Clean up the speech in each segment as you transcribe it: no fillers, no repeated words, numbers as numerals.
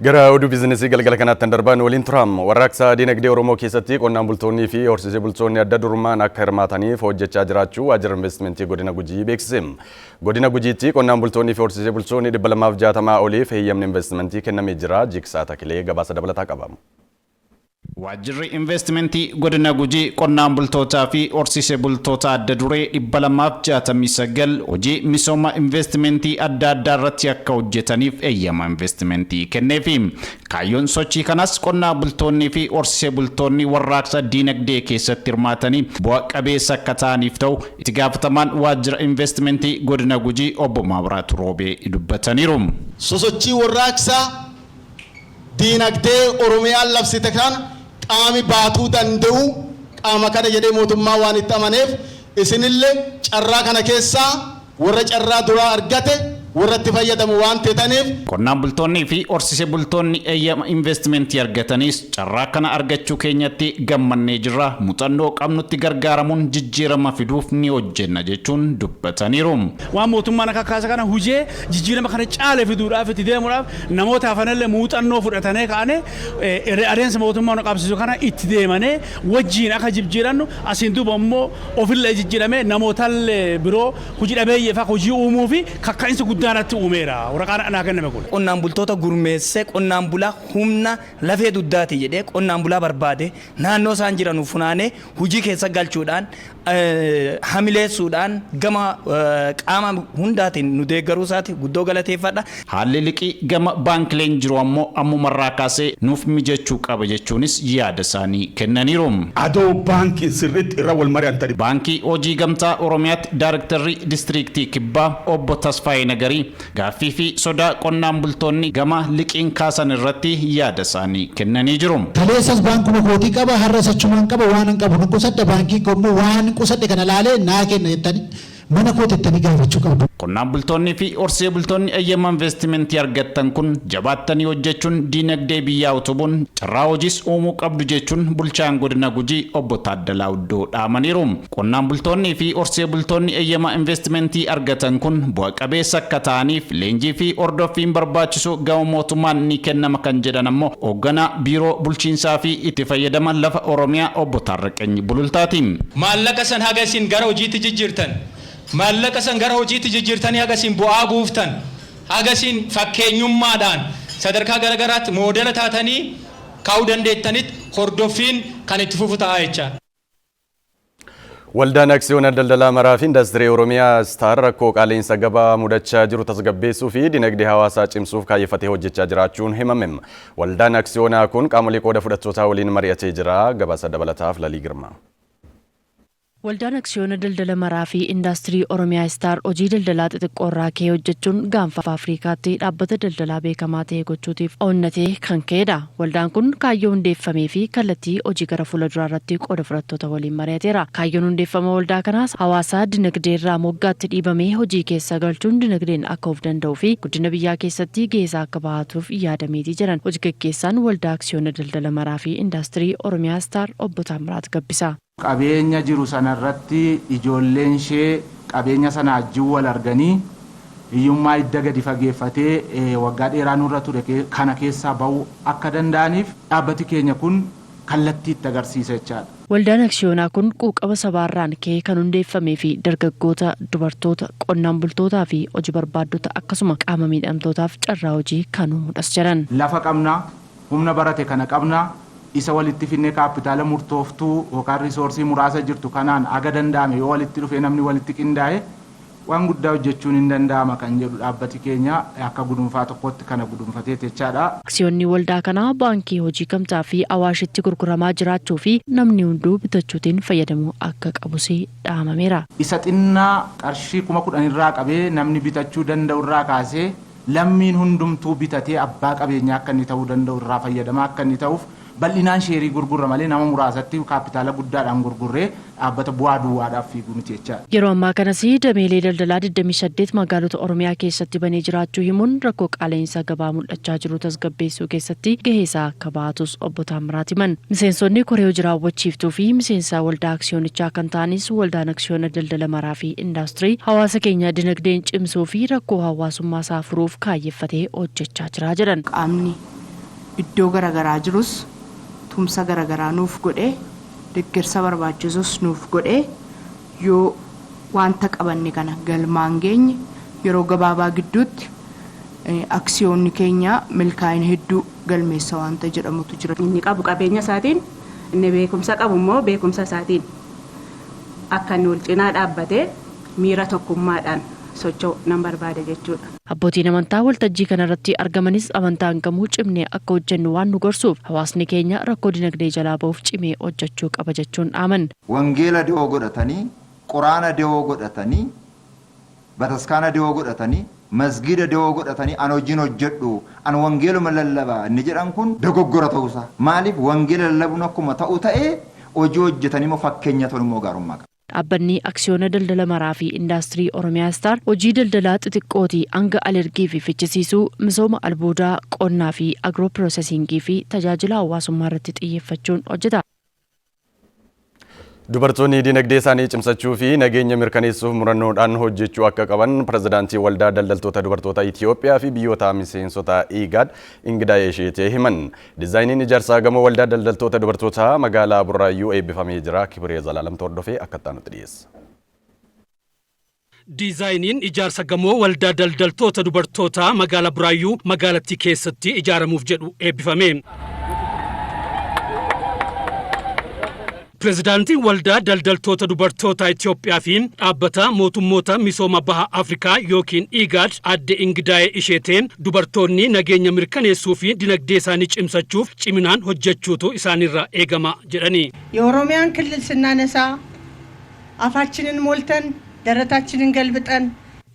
Gara oduu bizinasii galgala kanatti darban waliin turam warraaqsa dinagdee Oromoo keessatti qonnaan bultoonnii fi horsiisee bultoonni adda durummaan akka hirmaataniif hojjechaa jiraachuu waajjira investimentii godina Gujii beeksise. Godina Gujiitti qonnaan bultoonnii fi horsiisee bultoonni 260 oliif heeyyamni investimentii kennamee jira. Jiksaa Takilee gabaasa dabalataa qaba. Waajjirri investimentii godina Gujii qonnaan bultootaa fi horsiisee bultoota adda duree 269 hojii misooma investimentii adda addaa irratti akka hojjetaniif heeyyama investimentii kenneefi. Kaayyoon sochii kanas qonnaan bultoonnii fi horsiisee bultoonni warraaqsa dinagdee keessatti hirmaatanii bu'a qabeessa akka ta'aniif ta'u itti gaafatamaan waajjira investimentii godina Gujii obbo Maabiraat Roobee dubbataniiru. Sosochii warraaqsa dinagdee Oromiyaan labsite kana qaami baatuu danda'u qaama kana jedhee mootummaa waan itti amaneef isinillee carraa kana keessaa warra carraa duraa argate warra itti fayyadamu waan ta'aniif qonnaan bultoonnii fi horsiisee bultoonni heeyyama investimentii argatanis carraa kana argachuu keenyatti gammannee jirra. Muuxannoo qabnutti gargaaramuun jijjiirama fiduuf ni hojjenna jechuun dubbataniiru. Waan mootummaan akka kaasa kana hujee jijjiirama kana caale fiduudhaaf itti deemuudhaaf namoota hafanillee muuxannoo fudhatanii kaane adeemsa mootummaan qabsiisu kana itti deemanii wajjiin akka jijjiirannu asiin duuba immoo ofillee jijjiiramee namootallee biroo hojii dhabeeyyeef akka hojii uumuu fi kakkaa'insa guddaanatti uumeera. Waraqaan anaa kenname kun qonnaan bultoota gurmeessee qonnaan bulaa humna lafee duddaati jedhee qonnaan bulaa barbaade naannoo isaan jiran funaanee hojii keessa galchuudhaan hamileessuudhaan gama qaama hundaatiin nu deeggaruu isaati guddoo galateeffadha. Haalli liqii gama baankileen jiru ammoo ammumarraa kaasee nuuf mijachuu qaba jechuunis yaada isaanii kennaniiru. Adoo baankii sirriitti irra wal mari'atanii baankii hojii gamtaa Oromiyaatti Daayirektarri Diistiriiktii Kibbaa obbo Tasfaayee Nagarii gaaffii fi sodaa qonnaan bultoonni gama liqiin kaasan irratti yaada isaanii kennanii jiru. Kaleessas baankuma kootii qaba har'as achumaan qaba waan hin qabu nuqusadha baankii gommuu waan qusadhe kana laalee naa kenna jettanii mana kootettanii gaafachuu qabdu. Qonnaan bultoonni fi horsiisee bultoonni heeyyama investimentii argatan kun jabaattanii hojjechuun dinagdee biyyaa utubuun carraa hojiis uumuu qabdu jechuun bulchaan godina Gujii obbo Taaddalaa Uddoo dhaamaniiru. Qonnaan bultoonni fi horsiisee bultoonni heeyyama investimentii argatan kun bu'a qabeessa akka ta'aniif leenjii fi hordoffiin barbaachisu gama mootummaan ni kennama kan jedhan ammoo hoogganaa biiroo bulchiinsaa fi itti fayyadaman lafa Oromiyaa obbo Taarraqany Bulultaati. Maallaqa san haga isin gara hojiitti jijjiirtan maallaqa san gara hojiitti jijjiirtanii haga isin bu'aa buuftan haga isin fakkeenyummaadhaan sadarkaa garagaraatti moodela taatanii kaa'uu dandeettanitti hordoffiin kan itti fufu ta'a jecha. Waldaan aksiyoona daldalaa maraa fi indaastirii Oromiyaa Star rakkoo qaala'insa gabaa mudachaa jiru tasgabbeessuu fi dinagdee hawaasaa cimsuuf kaayeffatee hojjechaa jiraachuun himame. Waldaan aksiyoonaa kun qaamolee qooda fudhattootaa waliin mari'atee jira. Gabaasa dabalataaf Lalii Girmaa. Waldaan aksiyoona daldala maraa fi indaastirii Oromiyaa Star hojii daldalaa xixiqqoo irraa ka'ee hojjechuun gaanfa Afrikaatti dhaabbata daldalaa beekamaa ta'e gochuutiif onnatee kan ka'edha. Waldaan kun kaayyoo hundeeffamee fi kallattii hojii gara fuulduraa irratti qooda fudhattoota waliin mari'ateera. Kaayyoon hundeeffama waldaa kanaas hawaasa dinagdee irraa moggaatti dhiibamee hojii keessa galchuun dinagdeen akka of danda'uu fi guddina biyyaa keessatti gahee akka bahatuuf yaadameetii jiran. Hojii gaggeessaan waldaa aksiyoona daldala maraa fi indaastirii Oromiyaa Star obbo Taamiraat Gabbisa. Qabeenya jiru sanarratti ijoolleen ishee qabeenya sana ajjuu wal arganii hiyyummaa idda gadi fageeffatee waggaa dheeraa nurra ture kana keessaa bahuu akka danda'aniif dhaabbati keenya kun kallattii itti agarsiisa jechaadha. Waldaan aksiyoonaa kun quuqama sabaarraan ka'ee kan hundeeffamee fi dargaggoota, dubartoota, qonnaan bultootaa fi hojii barbaaddota akkasuma qaama miidhamtootaaf carraa hojii kan uumuudhas jiran. Lafa qabnaa, humna barate kana qabnaa. Isa walitti finne kaapitaala murtooftuu yookaan risoorsii muraasa jirtu kanaan aga danda'ame yoo walitti dhufee namni walitti qindaa'e waan guddaa hojjechuun hin danda'ama kan jedhu dhaabbati keenya akka gudunfaa tokkotti kana gudunfatee jechaadha. Aksiyoonni waldaa kanaa baankii hojii gamtaa fi awaashitti gurguramaa jiraachuu fi namni hunduu bitachuutiin fayyadamuu akka qabus dhaamameera. Isa xinnaa qarshii 10,000 irraa qabee namni bitachuu danda'u irraa kaasee lammiin hundumtuu bitatee abbaa qabeenyaa akka inni ta'uu danda'u irraa fayyadamaa akka inni ta'uuf bal'inaan sheerii gurgurra malee nama muraasatti kaapitaala guddaadhaan gurgurree dhaabbata bu'aa duwwaadhaaf fiiguu miti jecha. Yeroo ammaa kanas dameelee daldalaa 28 magaalota Oromiyaa keessatti banee jiraachuu himuun rakkoo qaala'insa gabaa mul'achaa jiru tasgabbeessuu keessatti gahee isaa akka baatus obbo Taamiraat himan. Miseensonni koree hojii raawwachiiftuu fi miseensa waldaa aksiyoonichaa kan ta'anis waldaan aksiyoona daldala maraa fi indaastirii hawaasa keenya dinagdeen cimsuu fi rakkoo hawaasummaa isaa furuuf kaayyeffatee hojjechaa jira jedhan. Qaamni iddoo garaagaraa jirus tumsa garaagaraa nuuf godhee deeggarsa barbaachisus nuuf godhee yoo wanta qabanne kana galmaan geenye yeroo gabaabaa gidduutti aksiyoonni keenya milkaa'ina hedduu galmeessa wanta jedhamutu jira. Inni qabu qabeenya isaatiin inni beekumsa qabu immoo beekumsa isaatiin akka inni wal cinaa dhaabbatee miira tokkummaadhaan socho'u nan barbaada jechuudha. Abbootiin amantaa waltajjii kanarratti argamanis amantaan kamuu cimnee akka hojjennu waan nu gorsuuf hawaasni keenya rakkoo dinagdee jalaa ba'uuf cimee hojjechuu qaba jechuun dhaaman. Wangeela da'oo godhatanii, quraana da'oo godhatanii, bataskaana da'oo godhatanii, masgida da'oo godhatanii an hojiin hojjedhu an wangeeluma lallabaa inni jedhan kun dogoggora ta'uusaa. Maaliif wangeela lallabuun akkuma ta'u ta'ee hojii hojjetanii moo fakkeenya ta'u immoo gaarummaa qaba. Dhaabbanni aksiyoona daldala maraa fi indaastirii Oromiyaa Star hojii daldalaa xixiqqootii hanga alergii fi fichisiisuu misooma albuudaa qonnaa fi agroo piroosesingii fi tajaajila hawaasummaa irratti xiyyeeffachuun hojjeta. Dubartoonni dinagdee isaanii cimsachuu fi nageenya mirkaneessuuf murannoodhaan hojjechuu akka qaban pirezidaantii waldaa daldaltoota dubartoota Itoophiyaa fi biyyoota miseensota IGAD Ingidaayee Sheetee himan. Dizaayiniin ijaarsaa gamoo waldaa daldaltoota dubartoota magaalaa Burraayyuu eebbifamee jira. Kibiree Zalaalam hordofee akka itti dhiyeessa. Dizaayiniin ijaarsa gamoo waldaa daldaltoota dubartoota magaalaa Burraayyuu magaalattii keessatti ijaaramuuf jedhu eebbifame. Pirezidaantiin waldaa daldaltoota dubartoota Itoophiyaa fi dhaabbata mootummoota misooma baha Afrikaa yookiin IGAD adde Ingidaayee Sheetee dubartoonni nageenya mirkaneessuu fi dinagdee isaanii cimsachuuf ciminaan hojjechuutu isaanirraa eegama jedhani. የኦሮሚያን ክልል ስናነሳ አፋችንን ሞልተን ደረታችንን ገልብጠን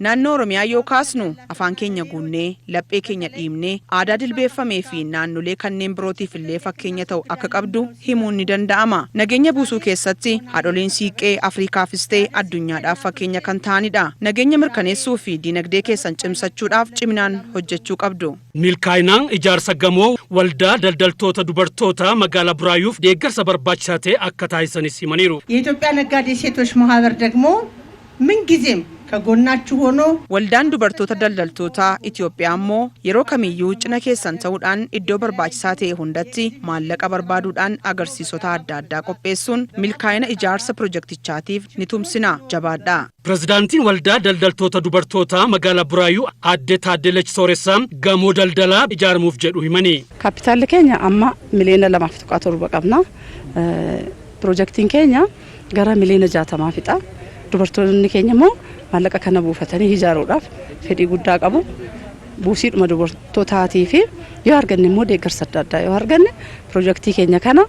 Naannoo Oromiyaa yoo kaasnu afaan keenya guunnee laphee keenya dhiibnee aadaa dilbeeffamee fi naannolee kanneen birootiif illee fakkeenya ta'u akka qabdu himuun ni danda'ama. Nageenya buusuu keessatti haadholiin siiqqee Afriikaafis ta'e addunyaadhaaf fakkeenya kan ta'anidha. Nageenya mirkaneessuu fi dinagdee keessan cimsachuudhaaf ciminaan hojjechuu qabdu. Milkaa'inaan ijaarsa gamoo waldaa daldaltoota dubartoota magaalaa Burraayyuuf deeggarsa barbaachisaa ta'e akka taasisanis himaniiru. የኢትዮጵያ ነጋዴ ሴቶች ማህበር ደግሞ ምን ጊዜም ከጎናችሁ ሆኖ ወልዳን ዱበርቶታ ደልደልቶታ ኢትዮጵያ ammoo yeroo kamiyyuu cina keessan ta'uudhaan iddoo barbaachisaa ta'e hundatti maallaqa barbaaduudhaan agarsiisota adda addaa qopheessuun milkaa'ina ijaarsa pirojektichaatiif ni tumsina jabaadha. Pirezidaantiin waldaa daldaltoota dubartoota magaalaa Burraayyuu adde Taaddelech Sooressaa gamoo daldalaa ijaaramuuf jedhu himani. Kaapitaalli keenya amma miliyoona 2.7 qabna. Pirojektiin keenya gara miliyoona 60 fixa. Dubartoonni keenya immoo maallaqa kana buufatanii ijaaruudhaaf fedhii guddaa qabu. Buusiidhuma dubartootaatii fi yoo arganne immoo deeggarsa adda addaa yoo arganne pirojektii keenya kana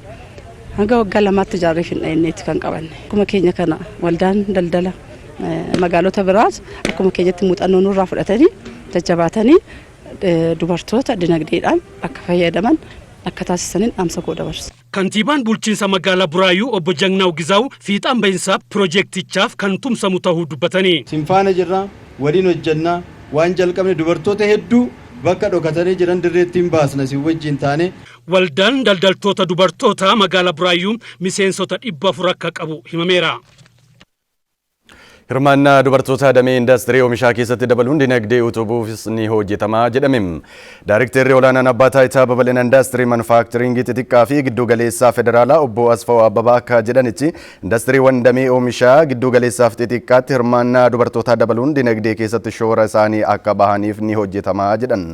hanga waggaa 2tti ijaarree fin'eenneetti kan qabanne. Akkuma keenya kana waldaan daldala magaalota biraas akkuma keenyatti muuxannoo nurraa fudhatanii jajjabaatanii dubartoota dinagdeedhaan akka fayyadaman akka taasisaniin dhaamsa koo dabarsa. Kantiibaan bulchiinsa magaalaa Burraayyuu obbo Jagnaw Gizaw fiixaan bahinsa pirojektichaaf kan tumsamu ta'uu dubbatanii. Sinfaana jirra waliin hojjannaa waan jalqabne dubartoota hedduu bakka dhokatanii jiran dirreettiin baasna si wajjin taane. Waldaan daldaltoota dubartoota magaalaa Burraayyuu miseensota 400 akka qabu himameera. Hirmaannaa dubartoota damee indaastirii oomishaa keessatti dabaluun dinagdee utubuufis ni hojjetama jedhame. Daarektarri olaanaan abbaa taayitaa babal'ina indaastirii manufaaktiriingii xixiqqaa fi giddu galeessaa federaalaa obbo Asfaw Abbabaa akka jedhanitti indaastiriiwwan damee oomishaa giddu galeessaaf xixiqqaatti hirmaannaa dubartoota dabaluun dinagdee keessatti shoora isaanii akka bahaniif ni hojjetama jedhan.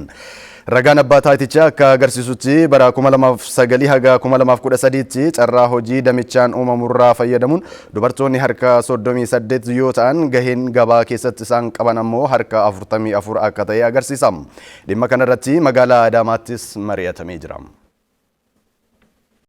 Ragaan abbaa taayitichaa akka agarsiisutti bara 2009 haga 2013tti carraa hojii damichaan uumamurraa fayyadamuun dubartoonni harka 38 yoo ta'an gaheen gabaa keessatti isaan qaban ammoo harka 44 akka ta'e agarsiisa. Dhimma kanarratti magaalaa Adaamaattis mari'atamee jira.